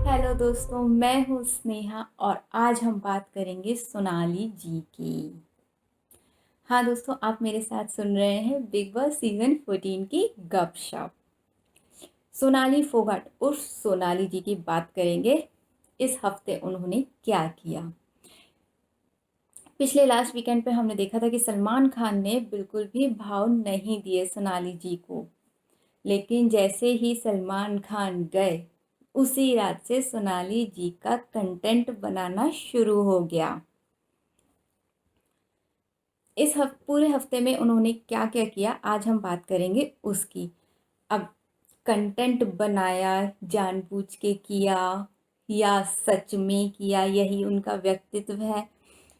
Hello दोस्तों, मैं हूँ स्नेहा और आज हम बात करेंगे सोनाली जी की। हाँ दोस्तों, आप मेरे साथ सुन रहे हैं बिग बॉस सीजन 14 की गपशप। सोनाली फोगाट उर्फ सोनाली जी की बात करेंगे। इस हफ्ते उन्होंने क्या किया। पिछले लास्ट वीकेंड पे हमने देखा था कि सलमान खान ने बिल्कुल भी भाव नहीं दिए सोनाली जी को, लेकिन जैसे ही सलमान खान गए उसी रात से सोनाली जी का कंटेंट बनाना शुरू हो गया। पूरे हफ्ते में उन्होंने क्या क्या किया आज हम बात करेंगे उसकी। अब कंटेंट बनाया जानबूझ के किया या सच में किया, यही उनका व्यक्तित्व है,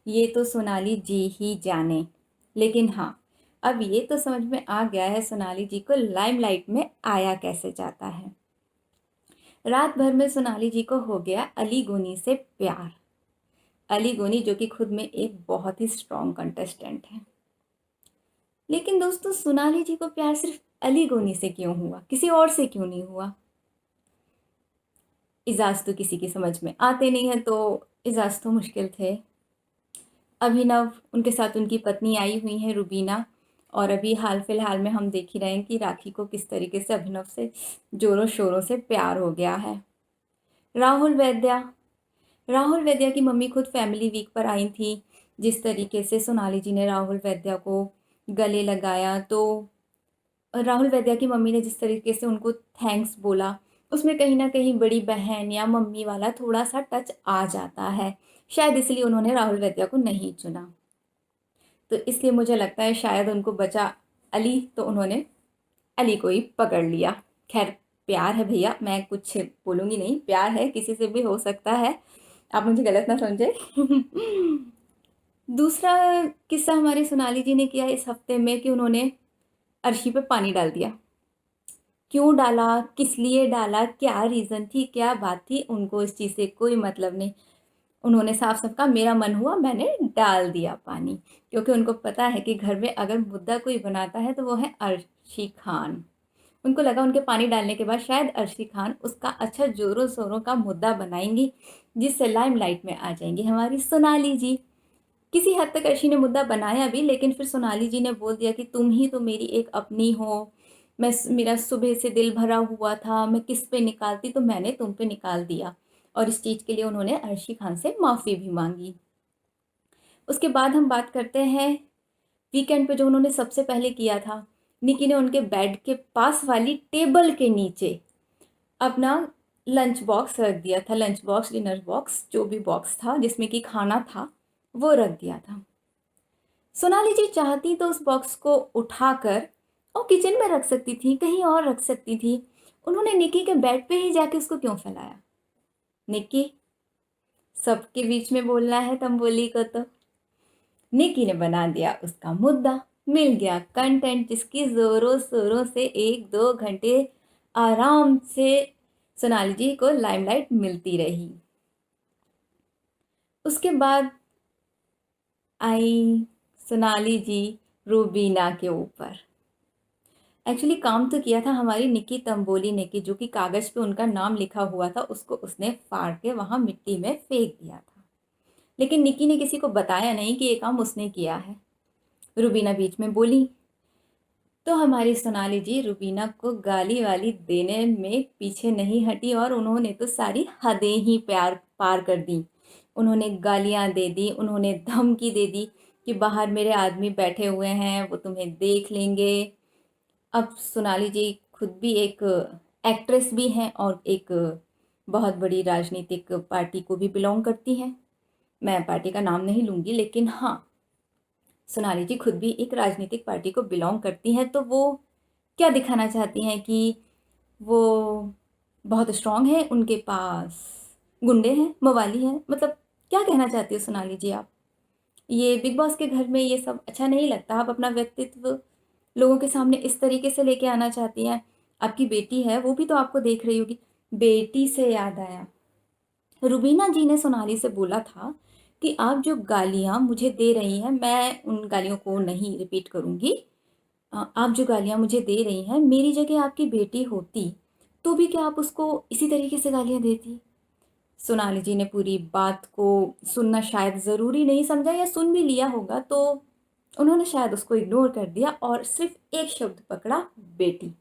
ये तो सोनाली जी ही जाने। लेकिन हाँ, अब ये तो समझ में आ गया है सोनाली जी को लाइमलाइट में आया कैसे जाता है। रात भर में सोनाली जी को हो गया अली गोनी से प्यार। अली गोनी जो कि खुद में एक बहुत ही स्ट्रॉन्ग कंटेस्टेंट है। लेकिन दोस्तों, सोनाली जी को प्यार सिर्फ अली गोनी से क्यों हुआ, किसी और से क्यों नहीं हुआ? इजाज तो किसी की समझ में आते नहीं है, तो इजाज तो मुश्किल थे। अभिनव, उनके साथ उनकी पत्नी आई हुई है रुबीना, और अभी हाल फिलहाल में हम देख ही रहे हैं कि राखी को किस तरीके से अभिनव से जोरों शोरों से प्यार हो गया है। राहुल वैद्या, राहुल वैद्या की मम्मी खुद फैमिली वीक पर आई थी। जिस तरीके से सोनाली जी ने राहुल वैद्या को गले लगाया, तो राहुल वैद्या की मम्मी ने जिस तरीके से उनको थैंक्स बोला, उसमें कहीं ना कहीं बड़ी बहन या मम्मी वाला थोड़ा सा टच आ जाता है। शायद इसलिए उन्होंने राहुल वैद्या को नहीं चुना। तो इसलिए मुझे लगता है शायद उनको बचा अली, तो उन्होंने अली को ही पकड़ लिया। खैर, प्यार है भैया, मैं कुछ बोलूँगी नहीं, प्यार है, किसी से भी हो सकता है, आप मुझे गलत ना समझे। दूसरा किस्सा हमारी सोनाली जी ने किया इस हफ्ते में कि उन्होंने अर्शी पे पानी डाल दिया। क्यों डाला, किस लिए डाला, क्या रीज़न थी, क्या बात थी, उनको इस चीज़ से कोई मतलब नहीं। उन्होंने साफ साफ कहा मेरा मन हुआ मैंने डाल दिया पानी, क्योंकि उनको पता है कि घर में अगर मुद्दा कोई बनाता है तो वो है अर्शी खान। उनको लगा उनके पानी डालने के बाद शायद अर्शी खान उसका अच्छा जोरों शोरों का मुद्दा बनाएंगी, जिससे लाइमलाइट में आ जाएंगी हमारी सोनाली जी। किसी हद तक अर्शी ने मुद्दा बनाया भी, लेकिन फिर सोनाली जी ने बोल दिया कि तुम ही तो मेरी एक अपनी हो। मेरा सुबह से दिल भरा हुआ था, मैं किस पे निकालती, तो मैंने तुम पे निकाल दिया। और इस चीज़ के लिए उन्होंने अर्शी खान से माफ़ी भी मांगी। उसके बाद हम बात करते हैं वीकेंड पे जो उन्होंने सबसे पहले किया था। निकी ने उनके बेड के पास वाली टेबल के नीचे अपना लंच बॉक्स रख दिया था। लंच बॉक्स, डिनर बॉक्स, जो भी बॉक्स था जिसमें कि खाना था, वो रख दिया था। सोनाली जी चाहती तो उस बॉक्स को उठाकर और किचन में रख सकती थी, कहीं और रख सकती थी। उन्होंने निकी के बेड पे ही जाके उसको क्यों फैलाया? निकी, सबके बीच में बोलना है तंबोली को तो। निकी ने बना दिया उसका मुद्दा, मिल गया कंटेंट, जिसकी जोरों शोरों से 1-2 घंटे आराम से सोनाली जी को लाइमलाइट मिलती रही। उसके बाद आई सोनाली जी रूबीना के ऊपर। एक्चुअली काम तो किया था हमारी निकी तंबोली ने, कि जो कि कागज़ पे उनका नाम लिखा हुआ था उसको उसने फाड़ के वहाँ मिट्टी में फेंक दिया था। लेकिन निकी ने किसी को बताया नहीं कि ये काम उसने किया है। रुबीना बीच में बोली तो हमारी सोनाली जी रुबीना को गाली वाली देने में पीछे नहीं हटी, और उन्होंने तो सारी हदें ही प्यार पार कर दी। उन्होंने गालियाँ दे दी, उन्होंने धमकी दे दी कि बाहर मेरे आदमी बैठे हुए हैं, वो तुम्हें देख लेंगे। अब सोनाली जी खुद भी एक एक्ट्रेस भी हैं और एक बहुत बड़ी राजनीतिक पार्टी को भी बिलोंग करती हैं। मैं पार्टी का नाम नहीं लूँगी, लेकिन हाँ, सोनाली जी खुद भी एक राजनीतिक पार्टी को बिलोंग करती हैं। तो वो क्या दिखाना चाहती हैं कि वो बहुत स्ट्रांग है, उनके पास गुंडे हैं, मवाली हैं, मतलब क्या कहना चाहती हो सोनाली जी आप? ये बिग बॉस के घर में ये सब अच्छा नहीं लगता। आप अपना व्यक्तित्व लोगों के सामने इस तरीके से लेके आना चाहती हैं। आपकी बेटी है, वो भी तो आपको देख रही होगी। बेटी से याद आया, रुबीना जी ने सोनाली से बोला था कि आप जो गालियाँ मुझे दे रही हैं, मैं उन गालियों को नहीं रिपीट करूँगी। आप जो गालियाँ मुझे दे रही हैं, मेरी जगह आपकी बेटी होती तो भी क्या आप उसको इसी तरीके से गालियाँ देती? सोनाली जी ने पूरी बात को सुनना शायद ज़रूरी नहीं समझा, या सुन भी लिया होगा तो उन्होंने शायद उसको इग्नोर कर दिया और सिर्फ एक शब्द पकड़ा, बेटी।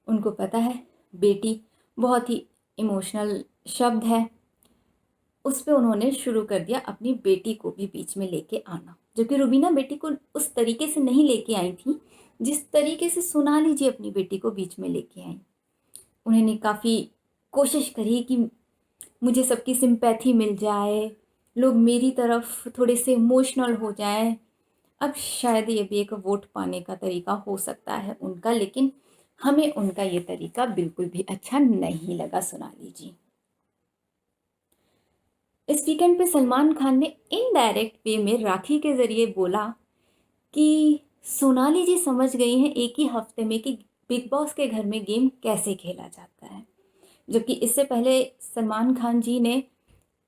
उनको पता है बेटी बहुत ही इमोशनल शब्द है। उस पे उन्होंने शुरू कर दिया अपनी बेटी को भी बीच में लेके आना, जबकि रुबीना बेटी को उस तरीके से नहीं लेके आई थी जिस तरीके से सोनाली जी अपनी बेटी को बीच में लेके आई। उन्होंने काफ़ी कोशिश करी कि मुझे सबकी सिंपैथी मिल जाए, लोग मेरी तरफ थोड़े से इमोशनल हो जाएं। अब शायद ये भी एक वोट पाने का तरीका हो सकता है उनका, लेकिन हमें उनका ये तरीका बिल्कुल भी अच्छा नहीं लगा सोनाली जी। इस वीकेंड पे सलमान खान ने इनडायरेक्ट वे में राखी के ज़रिए बोला कि सोनाली जी समझ गई हैं एक ही हफ्ते में कि बिग बॉस के घर में गेम कैसे खेला जाता है। जबकि इससे पहले सलमान खान जी ने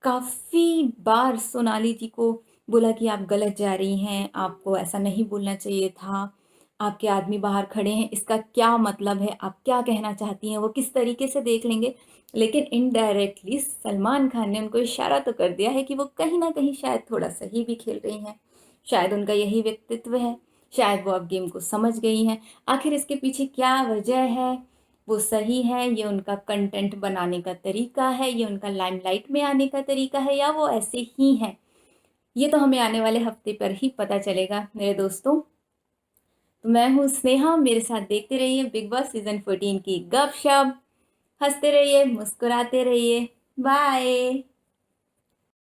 काफ़ी बार सोनाली जी को बोला कि आप गलत जा रही हैं, आपको ऐसा नहीं बोलना चाहिए था, आपके आदमी बाहर खड़े हैं, इसका क्या मतलब है, आप क्या कहना चाहती हैं, वो किस तरीके से देख लेंगे। लेकिन इनडायरेक्टली सलमान खान ने उनको इशारा तो कर दिया है कि वो कहीं ना कहीं शायद थोड़ा सही भी खेल रही हैं, शायद उनका यही व्यक्तित्व है, शायद वो अब गेम को समझ गई हैं। आखिर इसके पीछे क्या वजह है, वो सही है, ये उनका कंटेंट बनाने का तरीका है, ये उनका लाइमलाइट में आने का तरीका है, या वो ऐसे ही हैं, ये तो हमें आने वाले हफ्ते पर ही पता चलेगा मेरे दोस्तों। तो मैं हूँ स्नेहा, मेरे साथ देखते रहिए बिग बॉस सीजन 14 की गपशप, हंसते रहिए, मुस्कुराते रहिए। बाय।